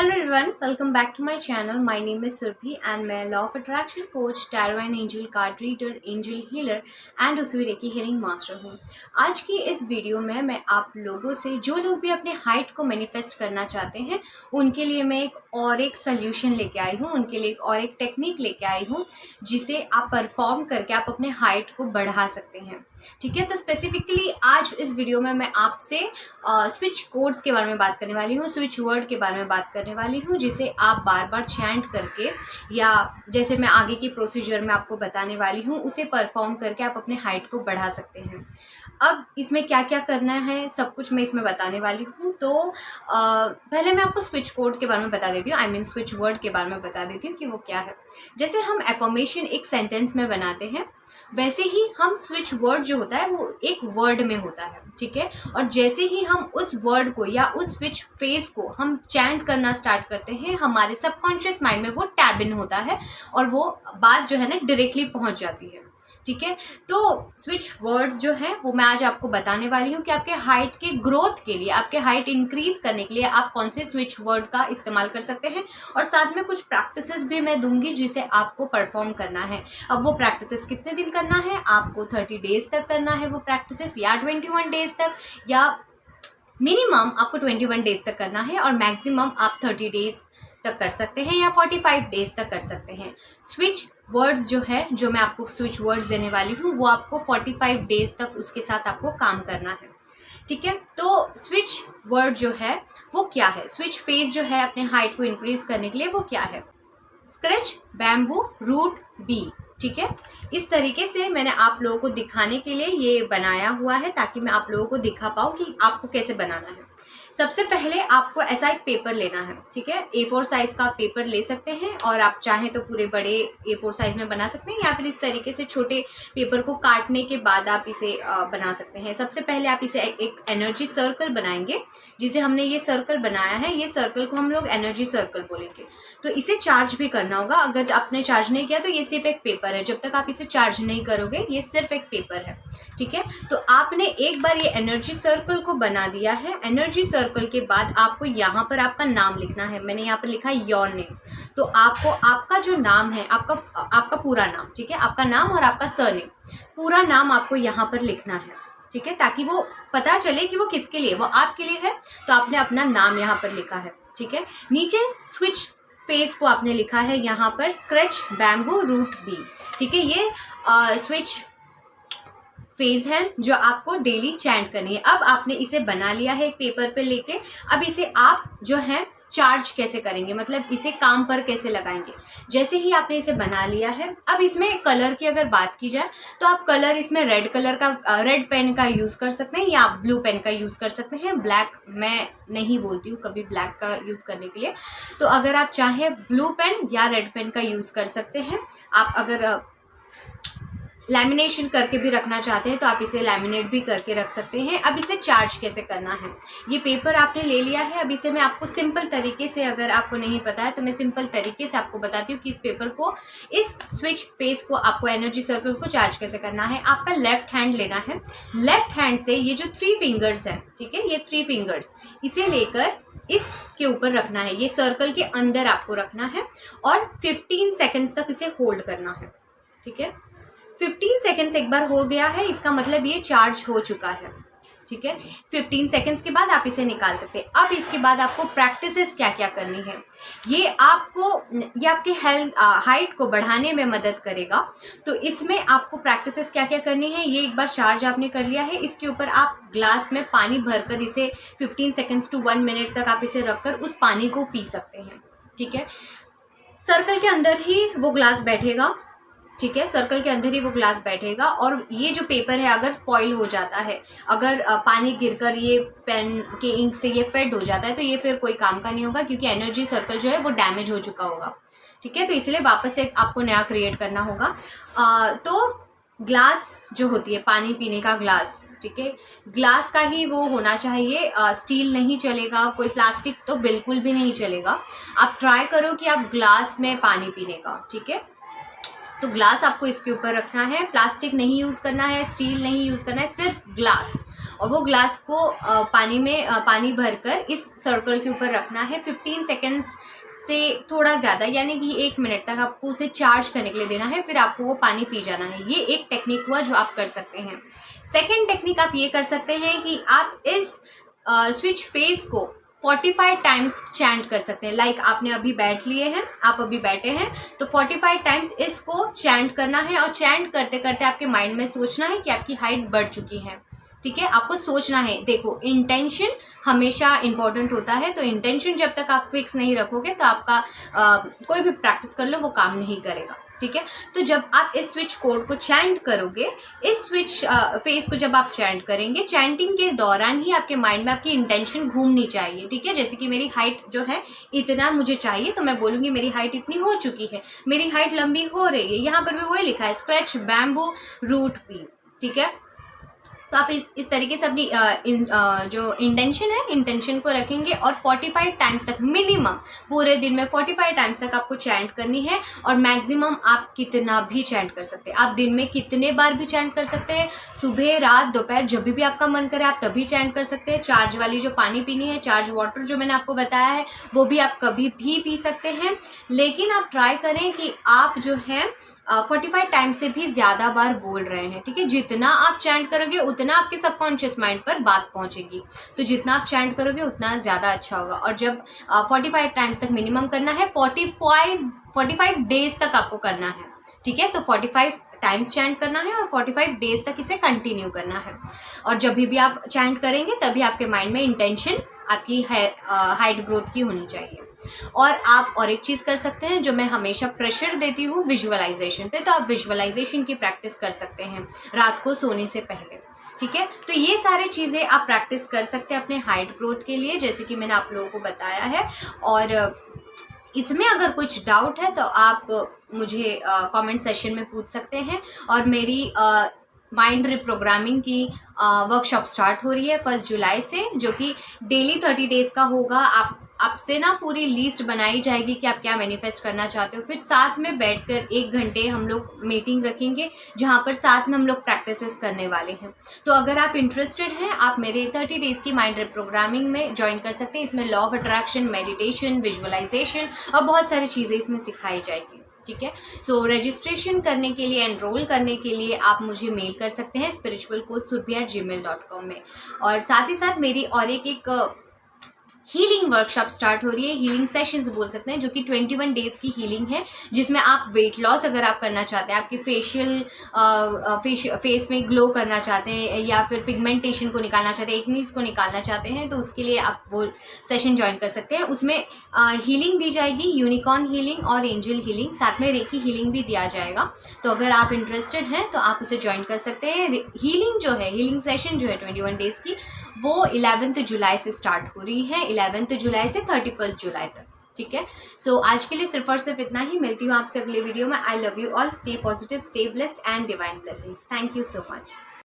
Hello everyone, welcome back to my channel. My name is Surbi and मैं law of attraction coach, tarot and angel card reader, angel healer and Usui reiki healing master हूँ। आज की इस video में मैं आप लोगों से, जो लोग भी अपने हाइट को मैनिफेस्ट करना चाहते हैं, उनके लिए मैं एक सल्यूशन लेके आई हूँ, उनके लिए एक टेक्निक लेके आई हूँ जिसे आप परफॉर्म करके आप अपने हाइट को बढ़ा सकते हैं। ठीक है, तो स्पेसिफिकली आज इस वीडियो में मैं आपसे स्विच कोड्स के बारे में बात करने वाली हूँ, स्विच वर्ड के बारे में बात करने वाली हूँ, जिसे आप बार बार चैंट करके या जैसे मैं आगे की प्रोसीजर में आपको बताने वाली हूँ उसे परफॉर्म करके आप अपने हाइट को बढ़ा सकते हैं। अब इसमें क्या क्या करना है सब कुछ मैं इसमें बताने वाली हूँ। तो पहले मैं आपको स्विच कोड के बारे में बता देती हूँ, स्विच वर्ड के बारे में बता देती हूँ कि वो क्या है। जैसे हम एफर्मेशन एक सेंटेंस में बनाते हैं, वैसे ही हम स्विच वर्ड जो होता है वो एक वर्ड में होता है। ठीक है, और जैसे ही हम उस वर्ड को या उस स्विच फेज को हम चैंट करना स्टार्ट करते हैं, हमारे सबकॉन्शियस माइंड में वो टैब इन होता है और वो बात जो है ना डायरेक्टली पहुंच जाती है। ठीक है, तो स्विच वर्ड्स जो हैं वो मैं आज आपको बताने वाली हूँ कि आपके हाइट के ग्रोथ के लिए, आपके हाइट इंक्रीज करने के लिए आप कौन से स्विच वर्ड का इस्तेमाल कर सकते हैं, और साथ में कुछ प्रैक्टिसेस भी मैं दूंगी जिसे आपको परफॉर्म करना है। अब वो प्रैक्टिसेस कितने दिन करना है, आपको 30 डेज तक करना है वो प्रैक्टिसेस, या 21 डेज तक, या मिनिमम आपको 21 डेज तक करना है और मैक्सिमम आप 30 डेज तक कर सकते हैं या 45 डेज तक कर सकते हैं। स्विच वर्ड्स जो है, जो मैं आपको स्विच वर्ड्स देने वाली हूँ, वो आपको 45 डेज तक उसके साथ आपको काम करना है। ठीक है, तो स्विच वर्ड जो है वो क्या है, स्विच फेज जो है अपने हाइट को इंक्रीज करने के लिए वो क्या है, स्क्रैच, बैम्बू, रूट, बी। ठीक है, इस तरीके से मैंने आप लोगों को दिखाने के लिए ये बनाया हुआ है ताकि मैं आप लोगों को दिखा पाऊँ कि आपको कैसे बनाना है। सबसे पहले आपको ऐसा एक पेपर लेना है। ठीक है, A4 साइज का पेपर ले सकते हैं और आप चाहें तो पूरे बड़े A4 साइज में बना सकते हैं, या फिर इस तरीके से छोटे पेपर को काटने के बाद आप इसे बना सकते हैं। सबसे पहले आप इसे एक एनर्जी सर्कल बनाएंगे। जिसे हमने ये सर्कल बनाया है, ये सर्कल को हम लोग एनर्जी सर्कल बोलेंगे। तो इसे चार्ज भी करना होगा। अगर आपने चार्ज नहीं किया तो ये सिर्फ एक पेपर है, जब तक आप इसे चार्ज नहीं करोगे ये सिर्फ एक पेपर है। ठीक है, तो आपने एक बार ये एनर्जी सर्कल को बना दिया है। एनर्जी सर्कल के बाद आपको यहाँ पर आपका नाम लिखना है। मैंने यहाँ पर लिखा है योर नेम। तो आपको आपका जो नाम है, आपका पूरा नाम, ठीक है, आपका नाम और आपका सरनेम, पूरा नाम आपको यहाँ पर लिखना है। ठीक है, ताकि वो पता चले कि वो किसके लिए, वो आपके लिए है। तो आपने अपना नाम यहाँ पर लिखा है। ठीक है, नीचे स्विच फेस को आपने लिखा है यहाँ पर स्क्रैच, बैम्बू, रूट, बी। ठीक है, ये स्विच फेज है जो आपको डेली चैंट करनी है। अब आपने इसे बना लिया है एक पेपर पे लेके। अब इसे आप जो है चार्ज कैसे करेंगे, मतलब इसे काम पर कैसे लगाएंगे। जैसे ही आपने इसे बना लिया है, अब इसमें कलर की अगर बात की जाए तो आप कलर इसमें रेड पेन का यूज़ कर सकते हैं या आप ब्लू पेन का यूज़ कर सकते हैं। ब्लैक मैं नहीं बोलती हूँ कभी ब्लैक का यूज़ करने के लिए। तो अगर आप चाहें ब्लू पेन या रेड पेन का यूज़ कर सकते हैं। आप अगर लैमिनेशन करके भी रखना चाहते हैं तो आप इसे लैमिनेट भी करके रख सकते हैं। अब इसे चार्ज कैसे करना है, ये पेपर आपने ले लिया है। अब इसे मैं आपको सिंपल तरीके से, अगर आपको नहीं पता है तो मैं सिंपल तरीके से आपको बताती हूँ कि इस पेपर को, इस स्विच फेस को, आपको एनर्जी सर्कल को चार्ज कैसे करना है। आपका लेफ्ट हैंड लेना है। लेफ्ट हैंड से ये जो 3 फिंगर्स है, ठीक है, ये 3 फिंगर्स, इसे लेकर इसके ऊपर रखना है। ये सर्कल के अंदर आपको रखना है और 15 सेकेंड्स तक इसे होल्ड करना है। ठीक है, 15 सेकेंड्स एक बार हो गया है, इसका मतलब ये चार्ज हो चुका है। ठीक है, 15 सेकेंड्स के बाद आप इसे निकाल सकते हैं। अब इसके बाद आपको प्रैक्टिसेस क्या क्या करनी है, ये आपके हाइट को बढ़ाने में मदद करेगा। तो इसमें आपको प्रैक्टिसेस क्या क्या करनी है, ये एक बार चार्ज आपने कर लिया है, इसके ऊपर आप ग्लास में पानी भरकर इसे 15 सेकेंड्स टू 1 मिनट तक आप इसे रखकर उस पानी को पी सकते हैं। ठीक है, सर्कल के अंदर ही वो ग्लास बैठेगा। ठीक है, सर्कल के अंदर ही वो ग्लास बैठेगा और ये जो पेपर है अगर स्पॉइल हो जाता है, अगर पानी गिरकर ये पेन के इंक से ये फेड हो जाता है तो ये फिर कोई काम का नहीं होगा, क्योंकि एनर्जी सर्कल जो है वो डैमेज हो चुका होगा। ठीक है, तो इसलिए वापस से आपको नया क्रिएट करना होगा। तो ग्लास जो होती है, पानी पीने का ग्लास, ठीक है, ग्लास का ही वो होना चाहिए। स्टील नहीं चलेगा, कोई प्लास्टिक तो बिल्कुल भी नहीं चलेगा। आप ट्राई करो कि आप ग्लास में पानी पीने का। ठीक है, तो ग्लास आपको इसके ऊपर रखना है, प्लास्टिक नहीं यूज़ करना है, स्टील नहीं यूज़ करना है, सिर्फ ग्लास। और वो ग्लास को पानी भरकर इस सर्कल के ऊपर रखना है 15 सेकेंड्स से थोड़ा ज़्यादा, यानी कि 1 मिनट तक आपको उसे चार्ज करने के लिए देना है, फिर आपको वो पानी पी जाना है। ये एक टेक्निक हुआ जो आप कर सकते हैं। सेकेंड टेक्निक आप ये कर सकते हैं कि आप इस स्विच फेस को 45 टाइम्स चैंट कर सकते हैं। लाइक आपने अभी बैठ लिए हैं, आप अभी बैठे हैं, तो 45 टाइम्स इसको चैंट करना है और चैंट करते करते आपके माइंड में सोचना है कि आपकी हाइट बढ़ चुकी है। ठीक है, आपको सोचना है। देखो, इंटेंशन हमेशा इंपॉर्टेंट होता है, तो इंटेंशन जब तक आप फिक्स नहीं रखोगे तो आपका कोई भी प्रैक्टिस कर लो वो काम नहीं करेगा। ठीक है, तो जब आप इस स्विच कोड को चैंट करोगे, इस स्विच फेस को जब आप चैंट करेंगे, चैंटिंग के दौरान ही आपके माइंड में आपकी इंटेंशन घूमनी चाहिए। ठीक है, जैसे कि मेरी हाइट जो है इतना मुझे चाहिए, तो मैं बोलूँगी मेरी हाइट इतनी हो चुकी है, मेरी हाइट लंबी हो रही है। यहाँ पर भी वही लिखा है, स्क्रैच बैम्बू रूट पी। ठीक है, तो आप इस तरीके से अपनी जो इंटेंशन है, इंटेंशन को रखेंगे और 45 टाइम्स तक मिनिमम पूरे दिन में 45 टाइम्स तक आपको चैंट करनी है। और मैक्सिमम आप कितना भी चैंट कर सकते हैं, आप दिन में कितने बार भी चैंट कर सकते हैं, सुबह रात दोपहर जब भी आपका मन करे आप तभी चैंट कर सकते हैं। चार्ज वाली जो पानी पीनी है, चार्ज वाटर जो मैंने आपको बताया है, वो भी आप कभी भी पी सकते हैं। लेकिन आप ट्राई करें कि आप जो है 45 टाइम से भी ज़्यादा बार बोल रहे हैं। ठीक है, जितना आप चैंट करोगे उतना आपके सबकॉन्शियस माइंड पर बात पहुंचेगी, तो जितना आप चैंट करोगे उतना ज़्यादा अच्छा होगा। और जब 45 टाइम्स तक मिनिमम करना है, 45 डेज तक आपको करना है। ठीक है, तो 45 टाइम्स चैंट करना है और 45 डेज तक इसे कंटिन्यू करना है। और जब भी आप चैंट करेंगे तभी आपके माइंड में इंटेंशन आपकी हाइट ग्रोथ की होनी चाहिए। और आप और एक चीज़ कर सकते हैं जो मैं हमेशा प्रेशर देती हूँ विजुअलाइजेशन पे, तो आप विजुअलाइजेशन की प्रैक्टिस कर सकते हैं रात को सोने से पहले। ठीक है, तो ये सारी चीज़ें आप प्रैक्टिस कर सकते हैं अपने हाइट ग्रोथ के लिए, जैसे कि मैंने आप लोगों को बताया है। और इसमें अगर कुछ डाउट है तो आप मुझे कमेंट सेशन में पूछ सकते हैं। और मेरी माइंड रिप्रोग्रामिंग की वर्कशॉप स्टार्ट हो रही है 1 जुलाई से, जो कि डेली 30 डेज का होगा। आपसे ना पूरी लिस्ट बनाई जाएगी कि आप क्या मैनिफेस्ट करना चाहते हो। फिर साथ में बैठकर 1 घंटे हम लोग मीटिंग रखेंगे, जहाँ पर साथ में हम लोग प्रैक्टिसेस करने वाले हैं। तो अगर आप इंटरेस्टेड हैं, आप मेरे 30 डेज की माइंड रिप्रोग्रामिंग में ज्वाइन कर सकते हैं। इसमें law of attraction, meditation, visualisation और बहुत सारी चीज़ें इसमें सिखाई जाएगी। ठीक है, सो रजिस्ट्रेशन करने के लिए, एनरोल करने के लिए आप मुझे मेल कर सकते हैं spiritualcoachsurbi@gmail.com में। और साथ ही साथ मेरी और एक हीलिंग वर्कशॉप स्टार्ट हो रही है, हीलिंग सेशंस बोल सकते हैं, जो कि 21 डेज की हीलिंग है, जिसमें आप वेट लॉस अगर आप करना चाहते हैं, आपके फेस में ग्लो करना चाहते हैं, या फिर पिगमेंटेशन को निकालना चाहते हैं, एक्नीज को निकालना चाहते हैं, तो उसके लिए आप वो सेशन ज्वाइन कर सकते हैं। उसमें हीलिंग दी जाएगी, यूनिकॉर्न हीलिंग और एंजल हीलिंग, साथ में रेकी हीलिंग भी दिया जाएगा। तो अगर आप इंटरेस्टेड हैं तो आप उसे ज्वाइन कर सकते हैं। हीलिंग जो है, हीलिंग सेशन जो है 21 डेज की, वो 11 जुलाई से स्टार्ट हो रही है, 11 जुलाई से 31 जुलाई तक। ठीक है, सो आज के लिए सिर्फ और सिर्फ इतना ही। मिलती हूँ आपसे अगले वीडियो में। I love you all, stay positive, stay blessed and divine blessings. Thank you so much.